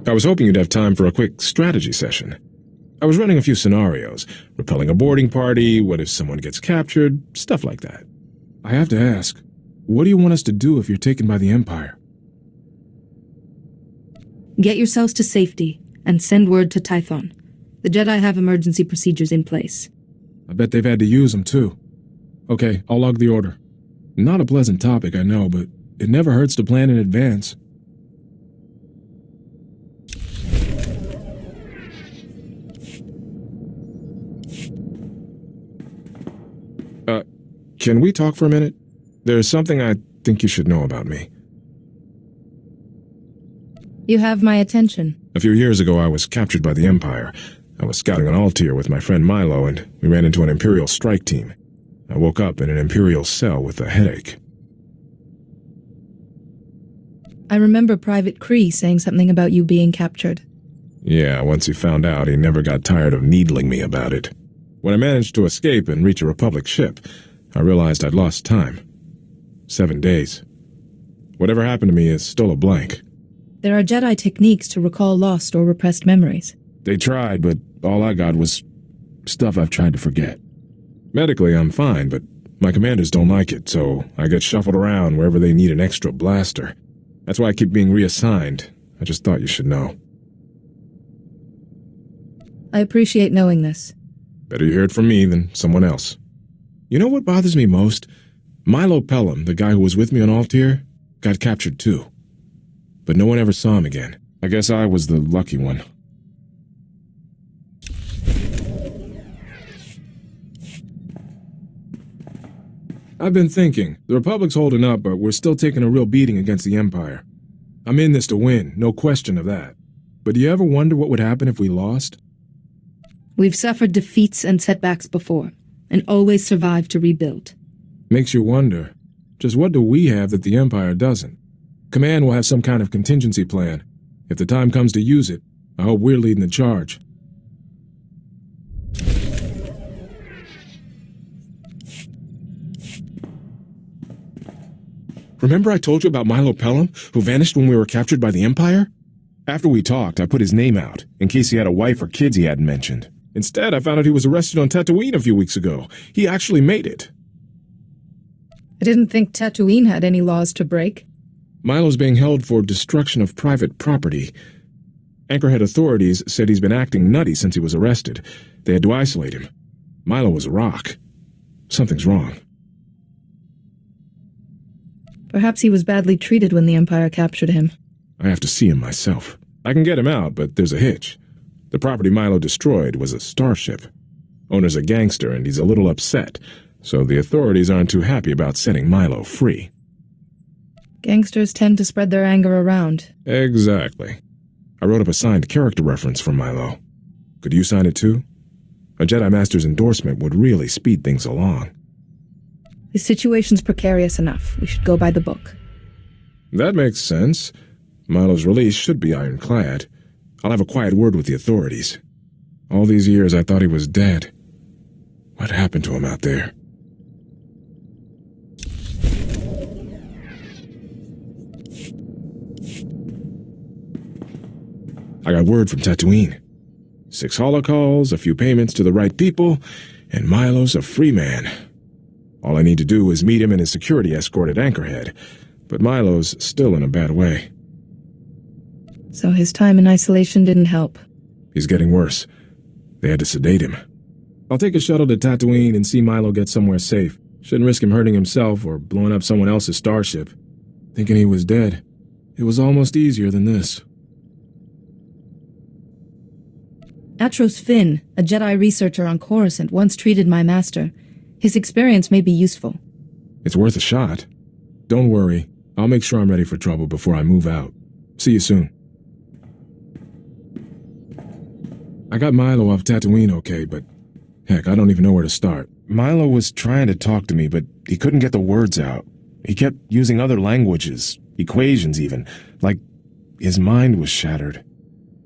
I was hoping you'd have time for a quick strategy session. I was running a few scenarios, repelling a boarding party, what if someone gets captured, stuff like that. I have to ask, what do you want us to do if you're taken by the Empire? Get yourselves to safety, and send word to Tython. The Jedi have emergency procedures in place. I bet they've had to use them, too. Okay, I'll log the order. Not a pleasant topic, I know, but it never hurts to plan in advance. Can we talk for a minute? There's something I think you should know about me. You have my attention. A few years ago, I was captured by the Empire. I was scouting on Altair with my friend Milo, and we ran into an Imperial strike team. I woke up in an Imperial cell with a headache. I remember Private Kree saying something about you being captured. Yeah, once he found out, he never got tired of needling me about it. When I managed to escape and reach a Republic ship, I realized I'd lost time. 7 days. Whatever happened to me is still a blank. There are Jedi techniques to recall lost or repressed memories. They tried, but all I got was stuff I've tried to forget. Medically, I'm fine, but my commanders don't like it, so I get shuffled around wherever they need an extra blaster. That's why I keep being reassigned. I just thought you should know. I appreciate knowing this. Better you hear it from me than someone else. You know what bothers me most? Milo Pelham, the guy who was with me on Altair, got captured too. But no one ever saw him again. I guess I was the lucky one. I've been thinking. The Republic's holding up, but we're still taking a real beating against the Empire. I'm in this to win, no question of that. But do you ever wonder what would happen if we lost? We've suffered defeats and setbacks before, and always survived to rebuild. Makes you wonder. Just what do we have that the Empire doesn't? Command will have some kind of contingency plan. If the time comes to use it, I hope we're leading the charge. Remember I told you about Milo Pelham, who vanished when we were captured by the Empire? After we talked, I put his name out, in case he had a wife or kids he hadn't mentioned. Instead, I found out he was arrested on Tatooine a few weeks ago. He actually made it. I didn't think Tatooine had any laws to break. Milo's being held for destruction of private property. Anchorhead authorities said he's been acting nutty since he was arrested. They had to isolate him. Milo was a rock. Something's wrong. Perhaps he was badly treated when the Empire captured him. I have to see him myself. I can get him out, but there's a hitch. The property Milo destroyed was a starship. Owner's a gangster, and he's a little upset, so the authorities aren't too happy about setting Milo free. Gangsters tend to spread their anger around. Exactly. I wrote up a signed character reference for Milo. Could you sign it too? A Jedi Master's endorsement would really speed things along. The situation's precarious enough. We should go by the book. That makes sense. Milo's release should be ironclad. I'll have a quiet word with the authorities. All these years I thought he was dead. What happened to him out there? I got word from Tatooine. 6 holocalls, a few payments to the right people, and Milo's a free man. All I need to do is meet him and his security escort at Anchorhead, but Milo's still in a bad way. So his time in isolation didn't help. He's getting worse. They had to sedate him. I'll take a shuttle to Tatooine and see Milo get somewhere safe. Shouldn't risk him hurting himself or blowing up someone else's starship. Thinking he was dead. It was almost easier than this. Atros Finn, a Jedi researcher on Coruscant, once treated my master. His experience may be useful. It's worth a shot. Don't worry. I'll make sure I'm ready for trouble before I move out. See you soon. I got Milo off Tatooine okay, but heck, I don't even know where to start. Milo was trying to talk to me, but he couldn't get the words out. He kept using other languages, equations even, like his mind was shattered.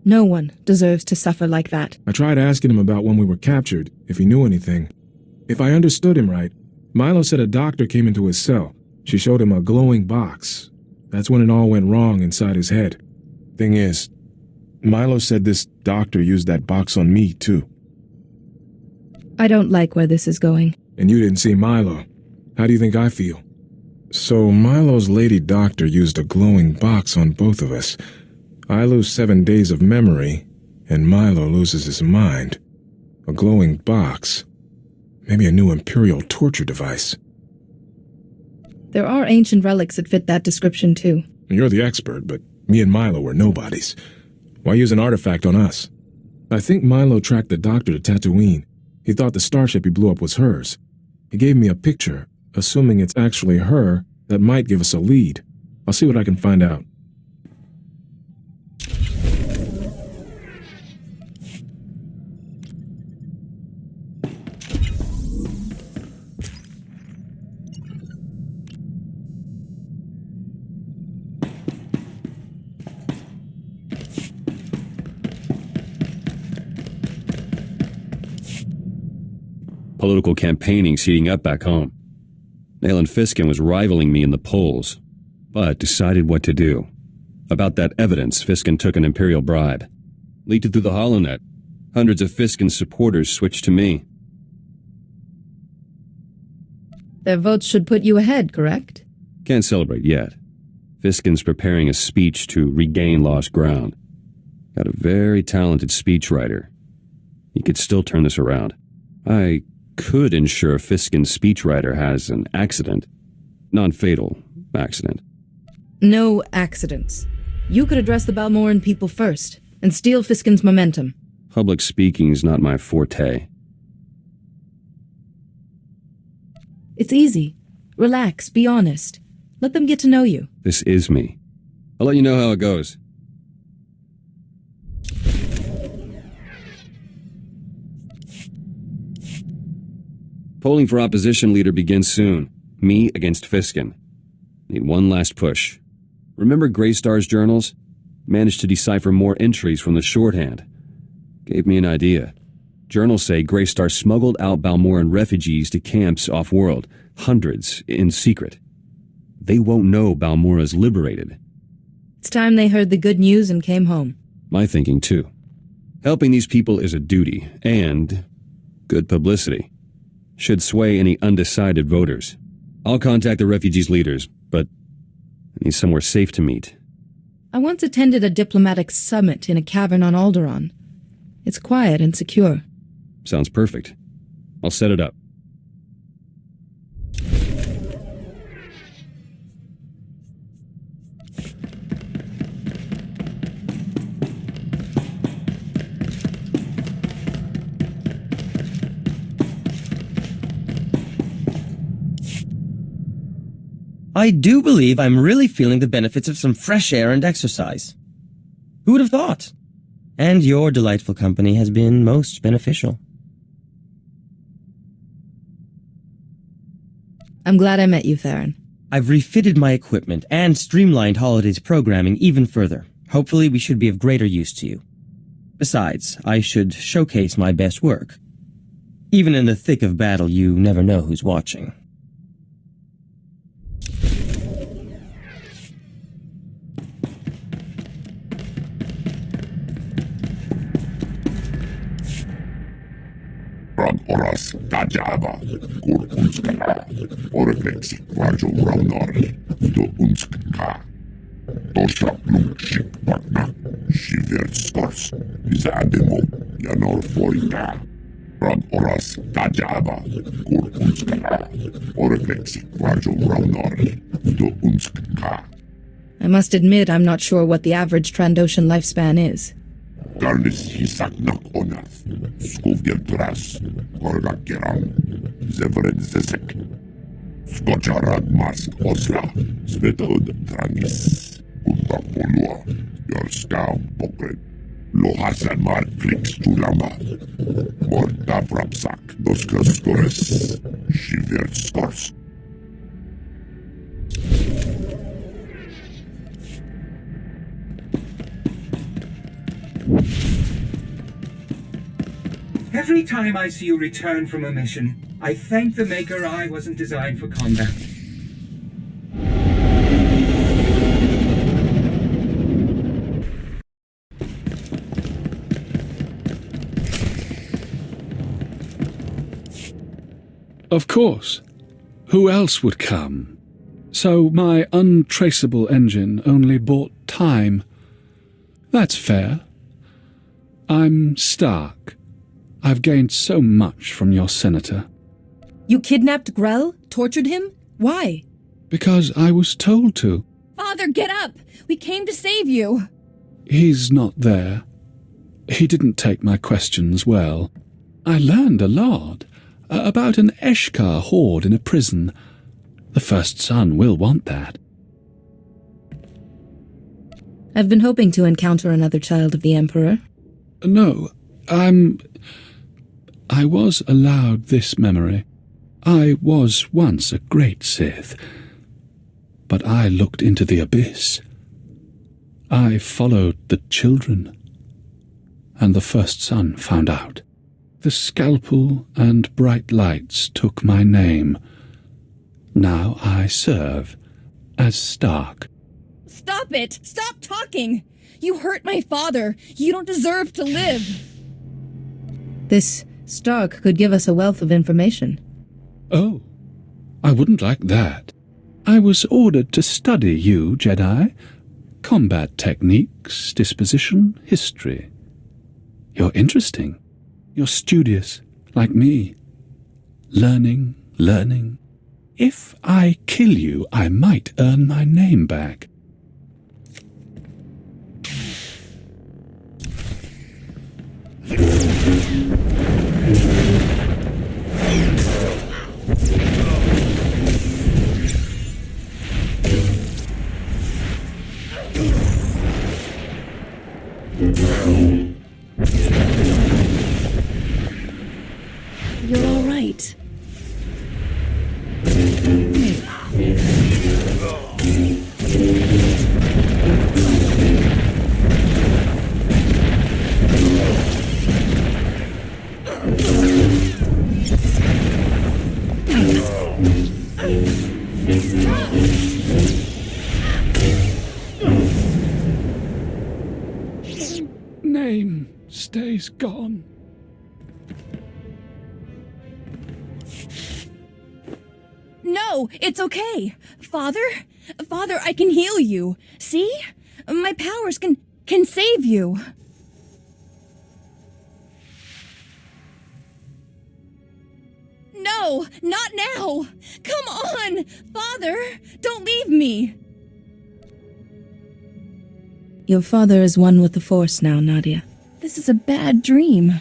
No one deserves to suffer like that. I tried asking him about when we were captured, if he knew anything. If I understood him right, Milo said a doctor came into his cell. She showed him a glowing box. That's when it all went wrong inside his head. Thing is, Milo said this doctor used that box on me, too. I don't like where this is going. And you didn't see Milo. How do you think I feel? So Milo's lady doctor used a glowing box on both of us. I lose 7 days of memory, and Milo loses his mind. A glowing box. Maybe a new Imperial torture device. There are ancient relics that fit that description, too. You're the expert, but me and Milo were nobodies. Why use an artifact on us? I think Milo tracked the doctor to Tatooine. He thought the starship he blew up was hers. He gave me a picture, assuming it's actually her, that might give us a lead. I'll see what I can find out. Political campaigning's heating up back home. Alan Fiskin was rivaling me in the polls, but decided what to do. About that evidence, Fiskin took an Imperial bribe. Leaked it through the HoloNet. Hundreds of Fiskin's supporters switched to me. Their votes should put you ahead, correct? Can't celebrate yet. Fiskin's preparing a speech to regain lost ground. Got a very talented speechwriter. He could still turn this around. I could ensure Fiskin's speechwriter has an accident. Non-fatal accident. No accidents. You could address the Balmoran people first, and steal Fiskin's momentum. Public speaking's not my forte. It's easy. Relax, be honest. Let them get to know you. This is me. I'll let you know how it goes. Polling for opposition leader begins soon. Me against Fiskin. Need one last push. Remember Greystar's journals? Managed to decipher more entries from the shorthand. Gave me an idea. Journals say Greystar smuggled out Balmoran refugees to camps off-world. Hundreds, in secret. They won't know Balmora's liberated. It's time they heard the good news and came home. My thinking, too. Helping these people is a duty, and good publicity. Should sway any undecided voters. I'll contact the refugees' leaders, but I need somewhere safe to meet. I once attended a diplomatic summit in a cavern on Alderaan. It's quiet and secure. Sounds perfect. I'll set it up. I do believe I'm really feeling the benefits of some fresh air and exercise. Who would have thought? And your delightful company has been most beneficial. I'm glad I met you, Theron. I've refitted my equipment and streamlined Holiday's programming even further. Hopefully we should be of greater use to you. Besides, I should showcase my best work. Even in the thick of battle, you never know who's watching. Oras tajaba, kur unskara, oreflexi, varjo raunari, do unskka. Tosha plumship partna, shivert skors, izademo, yanor foita. Rad oras tajaba, kur unskara, oreflexi, varjo raunari, do unskka. I must admit I'm not sure what the average Trandoshan lifespan is. Garnis hisak nak onas, skuvgel tras, korga keram, zevren zesek. Skočarad mask osla, svetod tranis, unta polua, jorska pokret. Lohasan mar flix tulama, morta prapsak, doskos skores, shivert skors. Every time I see you return from a mission, I thank the Maker I wasn't designed for combat. Of course. Who else would come? So my untraceable engine only bought time. That's fair. I'm Stark. I've gained so much from your senator. You kidnapped Grell? Tortured him? Why? Because I was told to. Father, get up! We came to save you! He's not there. He didn't take my questions well. I learned a lot. About an Eshkar horde in a prison. The first son will want that. I've been hoping to encounter another child of the Emperor. No, I was allowed this memory. I was once a great Sith. But I looked into the abyss. I followed the children. And the first son found out. The scalpel and bright lights took my name. Now I serve as Stark. Stop it! Stop talking! You hurt my father! You don't deserve to live! This Stark could give us a wealth of information. Oh, I wouldn't like that. I was ordered to study you, Jedi. Combat techniques, disposition, history. You're interesting. You're studious, like me. Learning. If I kill you, I might earn my name back. You're all right. Name stays gone. No, it's okay. Father, I can heal you. See? My powers can save you. No, not now. Come on, Father, don't leave me. Your father is one with the Force now, Nadia. This is a bad dream.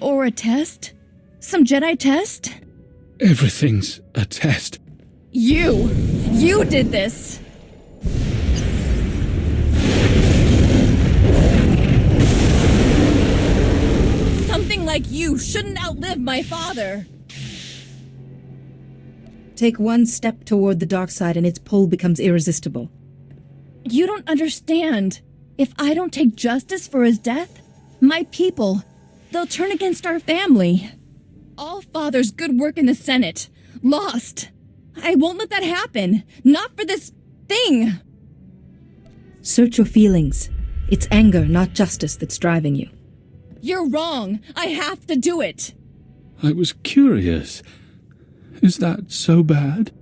Or a test? Some Jedi test? Everything's a test. You did this. Something like you shouldn't outlive my father. Take one step toward the dark side and its pull becomes irresistible. You don't understand. If I don't take justice for his death, my people, they'll turn against our family. All Father's good work in the Senate, lost. I won't let that happen. Not for this thing. Search your feelings. It's anger, not justice, that's driving you. You're wrong. I have to do it. I was curious. Is that so bad?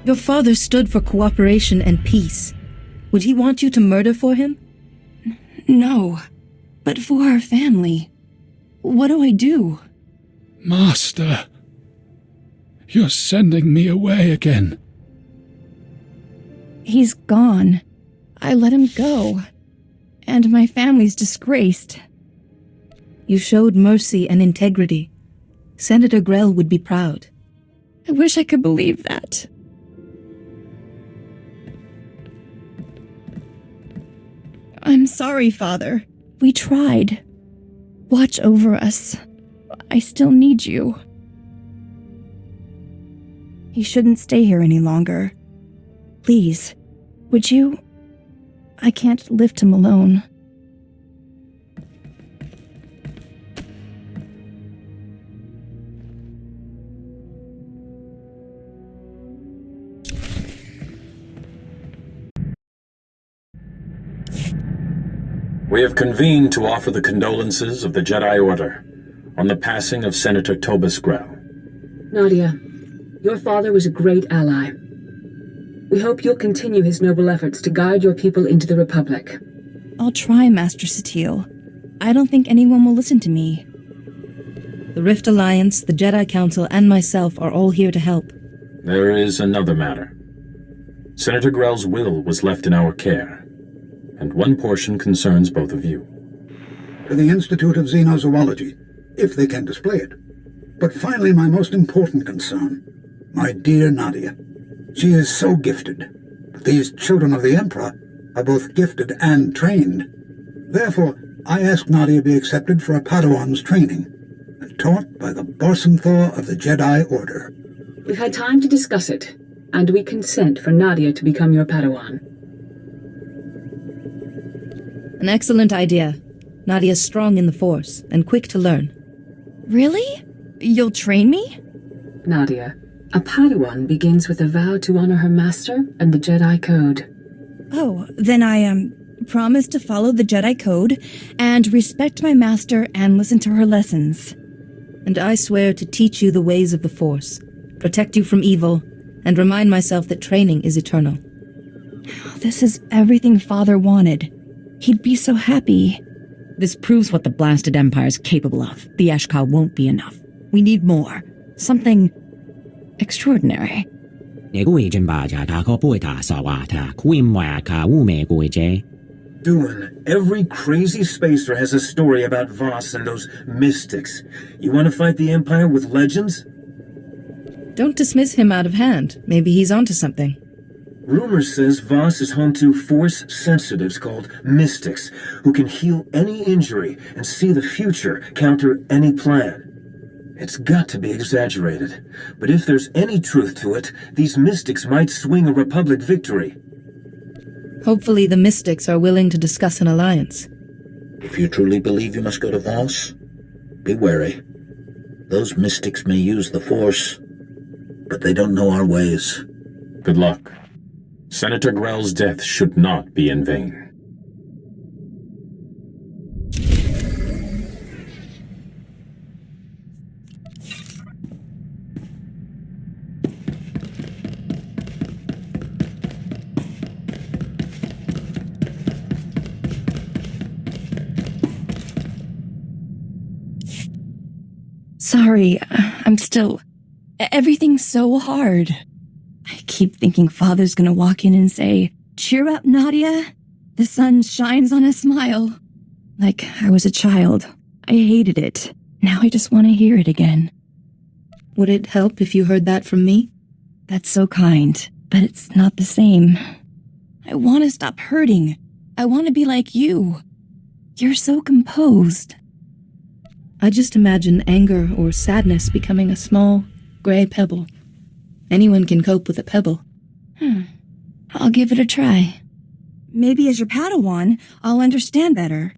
Your father stood for cooperation and peace. Would he want you to murder for him? No, but for our family. What do I do? Master, you're sending me away again. He's gone. I let him go. And my family's disgraced. You showed mercy and integrity. Senator Grell would be proud. I wish I could believe that. I'm sorry, Father. We tried. Watch over us. I still need you. He shouldn't stay here any longer. Please, would you? I can't lift him alone. We have convened to offer the condolences of the Jedi Order on the passing of Senator Tobus Grell. Nadia, your father was a great ally. We hope you'll continue his noble efforts to guide your people into the Republic. I'll try, Master Satele. I don't think anyone will listen to me. The Rift Alliance, the Jedi Council, and myself are all here to help. There is another matter. Senator Grell's will was left in our care, and one portion concerns both of you. To the Institute of Xenozoology, if they can display it. But finally, my most important concern, my dear Nadia. She is so gifted, but these children of the Emperor are both gifted and trained. Therefore, I ask Nadia be accepted for a Padawan's training, and taught by the Barsen'thor of the Jedi Order. We've had time to discuss it, and we consent for Nadia to become your Padawan. An excellent idea. Nadia's strong in the Force, and quick to learn. Really? You'll train me? Nadia, a Padawan begins with a vow to honor her master and the Jedi Code. Oh, then I, promise to follow the Jedi Code and respect my master and listen to her lessons. And I swear to teach you the ways of the Force, protect you from evil, and remind myself that training is eternal. This is everything Father wanted. He'd be so happy. This proves what the blasted Empire's capable of. The Eshkar won't be enough. We need more. Something extraordinary. Duan, every crazy spacer has a story about Voss and those mystics. You want to fight the Empire with legends? Don't dismiss him out of hand. Maybe he's onto something. Rumor says Voss is home to Force sensitives called mystics, who can heal any injury and see the future, counter any plan. It's got to be exaggerated, but if there's any truth to it, these mystics might swing a Republic victory. Hopefully the mystics are willing to discuss an alliance. If you truly believe you must go to Voss, be wary. Those mystics may use the Force, but they don't know our ways. Good luck. Senator Grell's death should not be in vain. Sorry, I'm still... Everything's so hard. I keep thinking Father's gonna walk in and say, "Cheer up, Nadia. The sun shines on a smile." Like I was a child. I hated it. Now I just want to hear it again. Would it help if you heard that from me? That's so kind, but it's not the same. I want to stop hurting. I want to be like you. You're so composed. I just imagine anger or sadness becoming a small, gray pebble. Anyone can cope with a pebble. I'll give it a try. Maybe as your Padawan, I'll understand better.